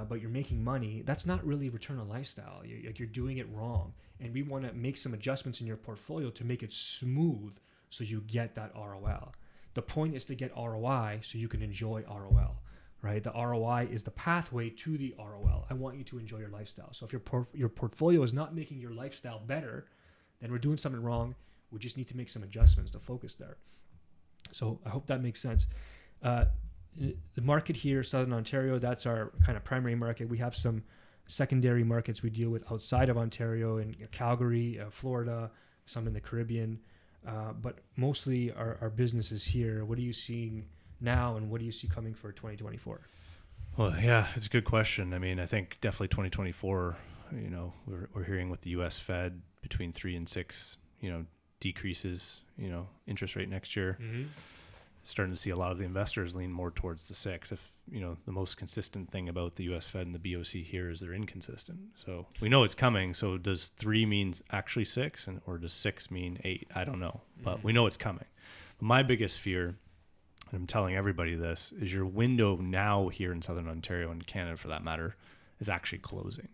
but you're making money, that's not really return on lifestyle. You're doing it wrong. And we want to make some adjustments in your portfolio to make it smooth so you get that ROL. The point is to get ROI so you can enjoy ROL, right? The ROI is the pathway to the ROL. I want you to enjoy your lifestyle. So if your portfolio is not making your lifestyle better, then we're doing something wrong. We just need to make some adjustments to focus there. So I hope that makes sense. The market here, Southern Ontario, that's our kind of primary market. We have some secondary markets we deal with outside of Ontario, in Calgary, Florida, some in the Caribbean, but mostly our business is here. What are you seeing now, and what do you see coming for 2024? Well, yeah, it's a good question. I mean, I think definitely 2024, we're hearing with the U.S. Fed between 3 and 6, decreases, interest rate next year. Mm-hmm. Starting to see a lot of the investors lean more towards the 6. If the most consistent thing about the U.S. Fed and the BOC here is they're inconsistent. So we know it's coming. So does 3 mean actually 6, or does 6 mean 8? I don't know, but we know it's coming. But my biggest fear, and I'm telling everybody this, is your window now here in Southern Ontario and Canada, for that matter, is actually closing.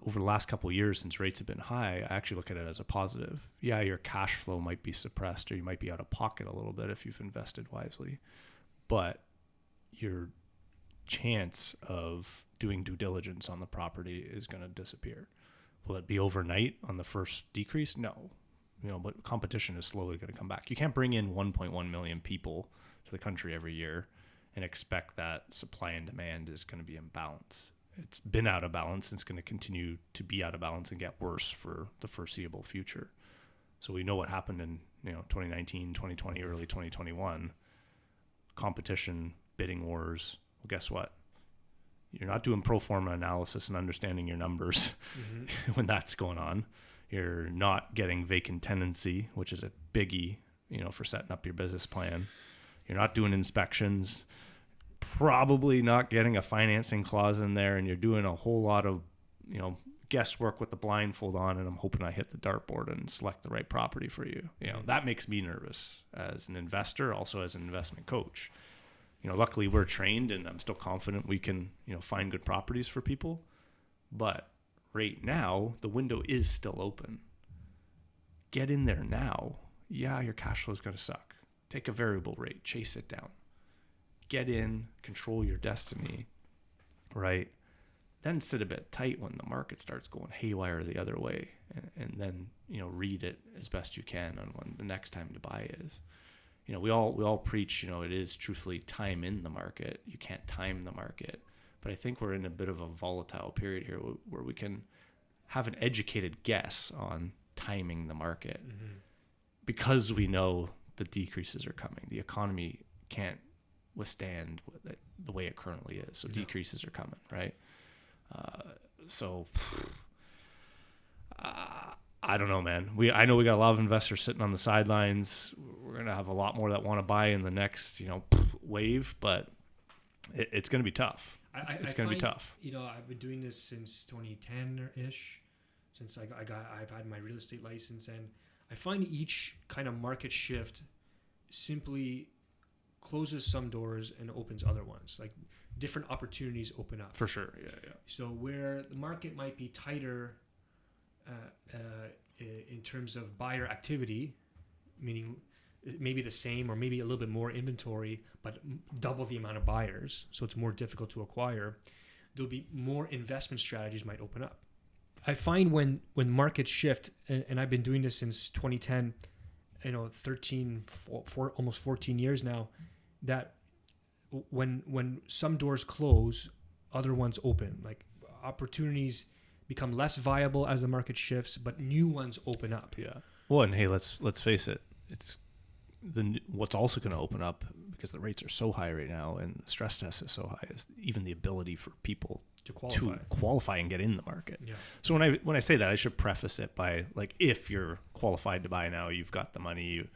Over the last couple of years, since rates have been high, I actually look at it as a positive. Yeah, your cash flow might be suppressed, or you might be out of pocket a little bit if you've invested wisely. but your chance of doing due diligence on the property is going to disappear. Will it be overnight on the first decrease? No. But competition is slowly going to come back. You can't bring in 1.1 million people to the country every year and expect that supply and demand is going to be in balance. It's been out of balance and it's going to continue to be out of balance and get worse for the foreseeable future. So we know what happened in 2019, 2020, early 2021. Competition, bidding wars. Well, guess what? You're not doing pro forma analysis and understanding your numbers when that's going on. You're not getting vacant tenancy, which is a biggie, for setting up your business plan. You're not doing inspections, probably not getting a financing clause in there, and you're doing a whole lot of, guesswork with the blindfold on, and I'm hoping I hit the dartboard and select the right property for you. That makes me nervous as an investor, also as an investment coach. Luckily we're trained and I'm still confident we can, find good properties for people. But right now, the window is still open. Get in there now. Yeah, your cash flow is going to suck. Take a variable rate, chase it down. Get in, control your destiny, right? Then sit a bit tight when the market starts going haywire the other way, and then read it as best you can on when the next time to buy is. We all preach it is truthfully time in the market. You can't time the market, but I think we're in a bit of a volatile period here where we can have an educated guess on timing the market because we know the decreases are coming. The economy can't withstand the way it currently is, so decreases are coming, right? I don't know, man. I know we got a lot of investors sitting on the sidelines. We're going to have a lot more that want to buy in the next, wave, but it's going to be tough. It's going to be tough. I've been doing this since 2010-ish, since I've had my real estate license, and I find each kind of market shift simply closes some doors and opens other ones. Like different opportunities open up. For sure, yeah. So where the market might be tighter in terms of buyer activity, meaning maybe the same or maybe a little bit more inventory, but double the amount of buyers, so it's more difficult to acquire, there'll be more investment strategies might open up. I find when markets shift, and I've been doing this since 2010, almost 14 years now, that when some doors close, other ones open. Like opportunities become less viable as the market shifts, but new ones open up. Yeah. Well, and hey, let's face it. It's what's also going to open up, because the rates are so high right now and the stress test is so high, is even the ability for people to qualify and get in the market. Yeah. So when I say that, I should preface it by, like, if you're qualified to buy now, you've got the money,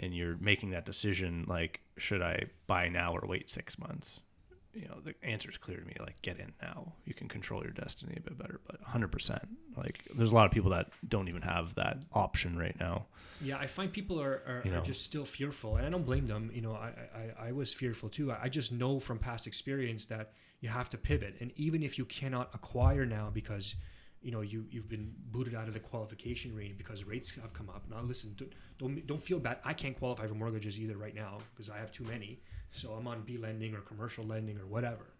and you're making that decision, like, should I buy now or wait 6 months? The answer is clear to me, like, get in now. You can control your destiny a bit better, but 100%. Like, there's a lot of people that don't even have that option right now. Yeah, I find people are just still fearful, and I don't blame them. I was fearful too. I just know from past experience that you have to pivot, and even if you cannot acquire now because you've been booted out of the qualification range because rates have come up. Now listen, don't feel bad. I can't qualify for mortgages either right now because I have too many. So I'm on B lending or commercial lending or whatever.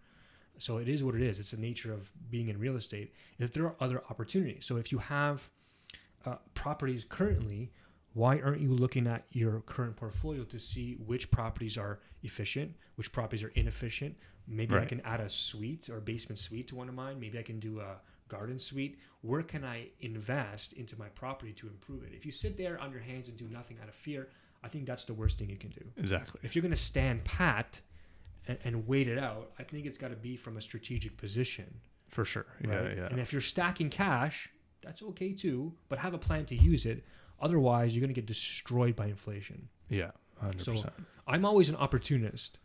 So it is what it is. It's the nature of being in real estate. If there are other opportunities. So if you have properties currently, why aren't you looking at your current portfolio to see which properties are efficient, which properties are inefficient? Maybe right. I can add a suite or basement suite to one of mine. Maybe I can do a garden suite. Where can I invest into my property to improve it? If you sit there on your hands and do nothing out of fear, I think that's the worst thing you can do. Exactly. If you're going to stand pat and wait it out, I think it's got to be from a strategic position. For sure. Right? Yeah. And if you're stacking cash, that's okay too, but have a plan to use it. Otherwise, you're going to get destroyed by inflation. Yeah, 100%. So I'm always an opportunist.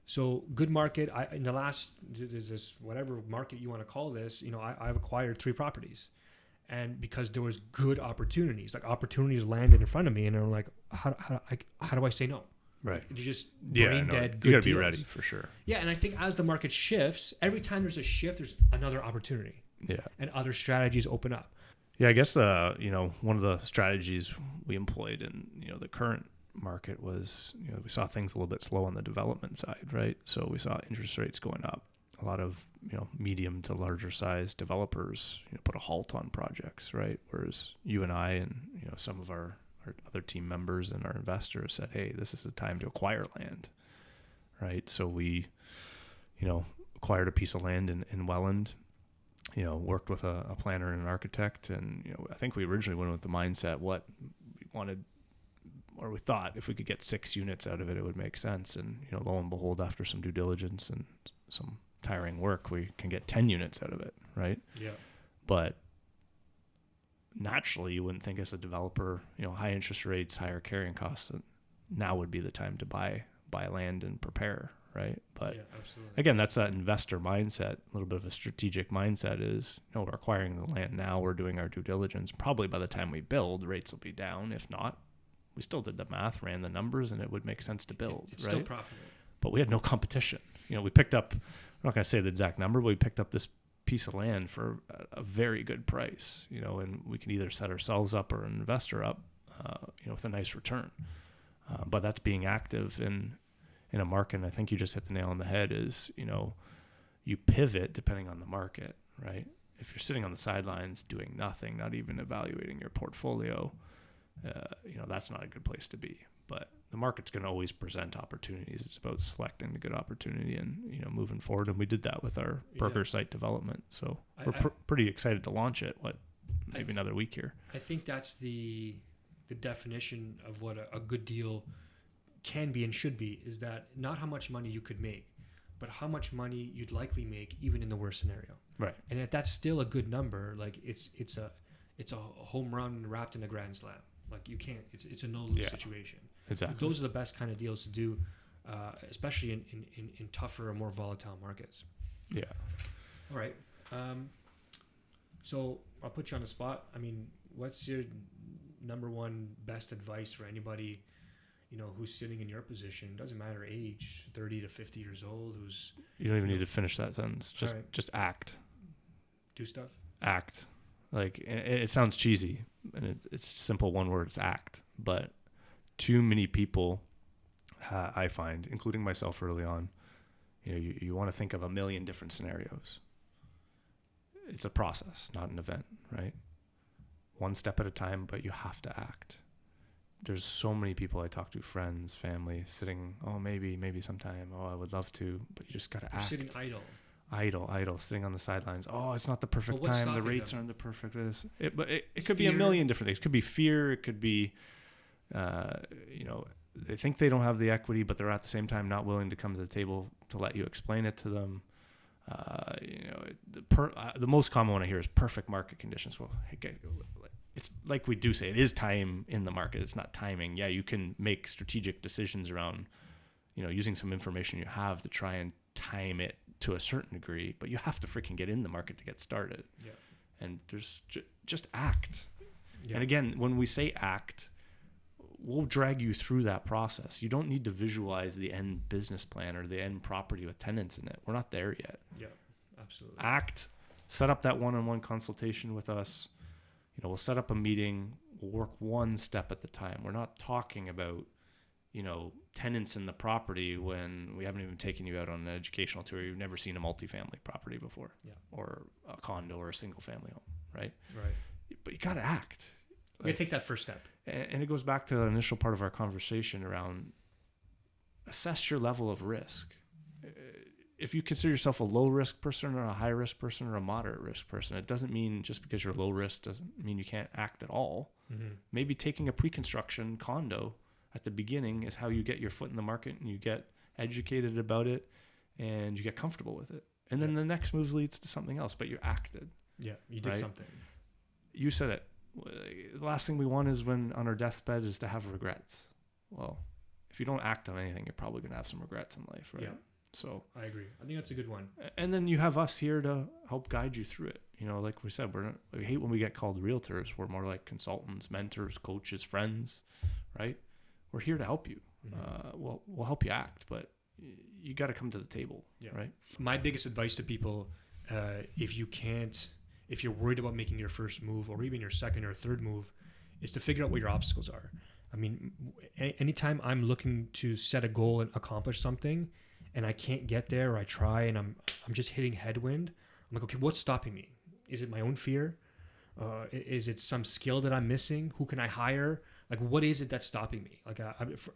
So good market. In the last, this whatever market you want to call this, I've acquired 3 properties, and because there was good opportunities, like opportunities landed in front of me, and I'm like, how do I say no? Right. You just brain dead. Good you gotta deals. Be ready for sure. Yeah, and I think as the market shifts, every time there's a shift, there's another opportunity. Yeah. And other strategies open up. Yeah, I guess one of the strategies we employed in the current market was, we saw things a little bit slow on the development side, right? So we saw interest rates going up. A lot of, medium to larger size developers, put a halt on projects, right? Whereas you and I and, some of our other team members and our investors said, hey, this is the time to acquire land, right? So we, acquired a piece of land in Welland, worked with a planner and an architect. And, I think we originally went with the mindset, what we wanted, or we thought if we could get 6 units out of it, it would make sense. And, lo and behold, after some due diligence and some tiring work, we can get 10 units out of it, right? Yeah. But naturally, you wouldn't think as a developer, high interest rates, higher carrying costs, now would be the time to buy land and prepare, right? But yeah, absolutely. Again, that's that investor mindset, a little bit of a strategic mindset is, we're acquiring the land now, we're doing our due diligence. Probably by the time we build, rates will be down. If not, we still did the math, ran the numbers, and it would make sense to build, it's right? still profitable. But we had no competition. We picked up, I'm not going to say the exact number, but we picked up this piece of land for a very good price, and we can either set ourselves up or an investor up, with a nice return. But that's being active in a market. And I think you just hit the nail on the head is, you pivot depending on the market, right? If you're sitting on the sidelines doing nothing, not even evaluating your portfolio, that's not a good place to be. But the market's going to always present opportunities. It's about selecting the good opportunity and, moving forward. And we did that with our burger site development. So we're pretty excited to launch it. Maybe another week here. I think that's the definition of what a good deal can be and should be, is that not how much money you could make, but how much money you'd likely make even in the worst scenario. Right. And if that's still a good number, like it's a home run wrapped in a grand slam. Like you can't, it's a no-lose situation. Exactly. Those are the best kind of deals to do, especially in tougher or more volatile markets. Yeah. All right. So I'll put you on the spot. I mean, what's your number one best advice for anybody, who's sitting in your position? Doesn't matter age, 30 to 50 years old, who's... You don't even need to finish that sentence. Just act. Do stuff? Act. Like, it sounds cheesy, and it's simple one word, it's act. But too many people, I find, including myself early on, you want to think of a million different scenarios. It's a process, not an event, right? One step at a time, but you have to act. There's so many people I talk to, friends, family, sitting, maybe sometime, I would love to, but you just got to act. Sitting Idle, sitting on the sidelines. It's not the perfect time. The rates aren't the perfect. But it could be a million different things. It could be fear. It could be, they think they don't have the equity, but they're at the same time not willing to come to the table to let you explain it to them. The most common one I hear is perfect market conditions. Well, it's like we do say, it is time in the market. It's not timing. Yeah, you can make strategic decisions around, using some information you have to try and time it to a certain degree, but you have to freaking get in the market to get started. Yeah. And there's just act. Yeah. And again, when we say act, we'll drag you through that process. You don't need to visualize the end business plan or the end property with tenants in it. We're not there yet. Yeah, absolutely. Act, set up that one-on-one consultation with us. We'll set up a meeting. We'll work one step at the time. We're not talking about, tenants in the property when we haven't even taken you out on an educational tour. You've never seen a multifamily property before, or a condo or a single family home, right? Right. But you got to act. You got to take that first step. And it goes back to the initial part of our conversation around assess your level of risk. If you consider yourself a low risk person or a high risk person or a moderate risk person, it doesn't mean just because you're low risk doesn't mean you can't act at all. Mm-hmm. Maybe taking a pre-construction condo at the beginning is how you get your foot in the market and you get educated about it and you get comfortable with it. And then the next move leads to something else, but you acted. Yeah, you did something. You said it. The last thing we want is when on our deathbed is to have regrets. Well, if you don't act on anything, you're probably going to have some regrets in life, right? Yeah. So I agree. I think that's a good one. And then you have us here to help guide you through it. Like we said, we hate when we get called realtors. We're more like consultants, mentors, coaches, friends, right? We're here to help you. Mm-hmm. We'll help you act, but you got to come to the table, right? My biggest advice to people, if you're worried about making your first move or even your second or third move, is to figure out what your obstacles are. I mean, anytime I'm looking to set a goal and accomplish something, and I can't get there, or I try and I'm just hitting headwind, I'm like, okay, what's stopping me? Is it my own fear? Is it some skill that I'm missing? Who can I hire? Like, what is it that's stopping me? Like,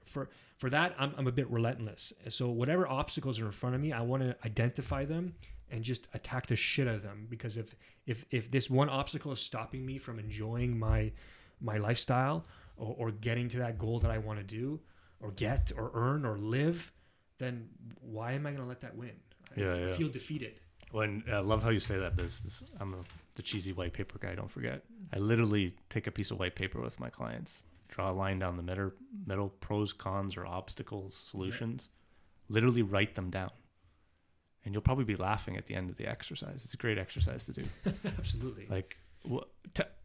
for that, I'm a bit relentless. So whatever obstacles are in front of me, I want to identify them and just attack the shit out of them. Because if this one obstacle is stopping me from enjoying my lifestyle or getting to that goal that I want to do or get or earn or live, then why am I going to let that win? I feel defeated. When I love how you say that, I'm the cheesy white paper guy. Don't forget, I literally take a piece of white paper with my clients, draw a line down the middle, pros, cons, or obstacles, solutions. Yeah. Literally write them down, and you'll probably be laughing at the end of the exercise. It's a great exercise to do. Absolutely. Like,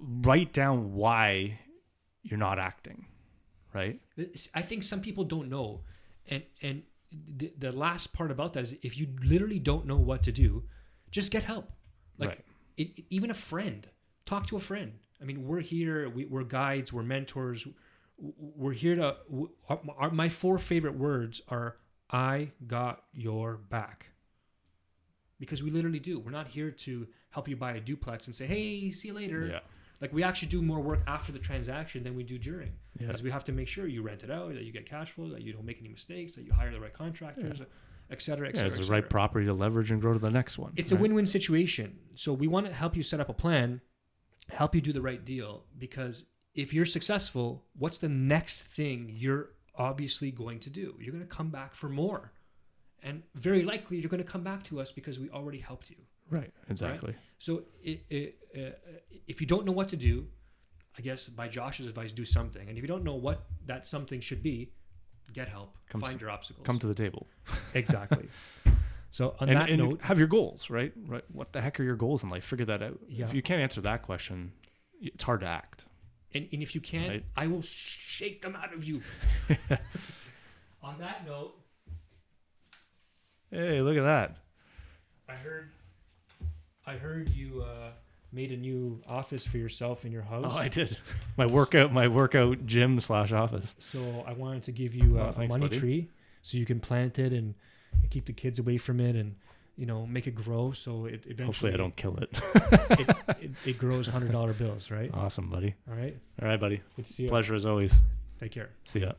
write down why you're not acting, right? I think some people don't know, and the last part about that is if you literally don't know what to do, just get help. Like, even a friend, talk to a friend. I mean, we're here, we're guides, we're mentors. We're here to, my 4 favorite words are, I got your back. Because we literally do. We're not here to help you buy a duplex and say, hey, see you later. Yeah. Like, we actually do more work after the transaction than we do during. Yeah. Because we have to make sure you rent it out, that you get cash flow, that you don't make any mistakes, that you hire the right contractors, et cetera, et cetera. It's the right property to leverage and grow to the next one. It's a win-win situation. So we want to help you set up a plan, help you do the right deal. Because if you're successful, what's the next thing you're obviously going to do? You're going to come back for more. And very likely you're going to come back to us because we already helped you. Right, exactly. Right? So if you don't know what to do, I guess by Josh's advice, do something. And if you don't know what that something should be, get help. Find your obstacles. Come to the table. Exactly. So on that note, have your goals, right? Right. What the heck are your goals in life? Figure that out. Yeah. If you can't answer that question, it's hard to act. And if you can't, right? I will shake them out of you. On that note. Hey, look at that. I heard you made a new office for yourself in your house. Oh, I did. My workout gym / office. So I wanted to give you a money tree so you can plant it and keep the kids away from it and, make it grow. So it eventually. Hopefully I don't kill it. it grows $100 bills, right? Awesome, buddy. All right. All right, buddy. Good to see you. Pleasure as always. Take care. See ya.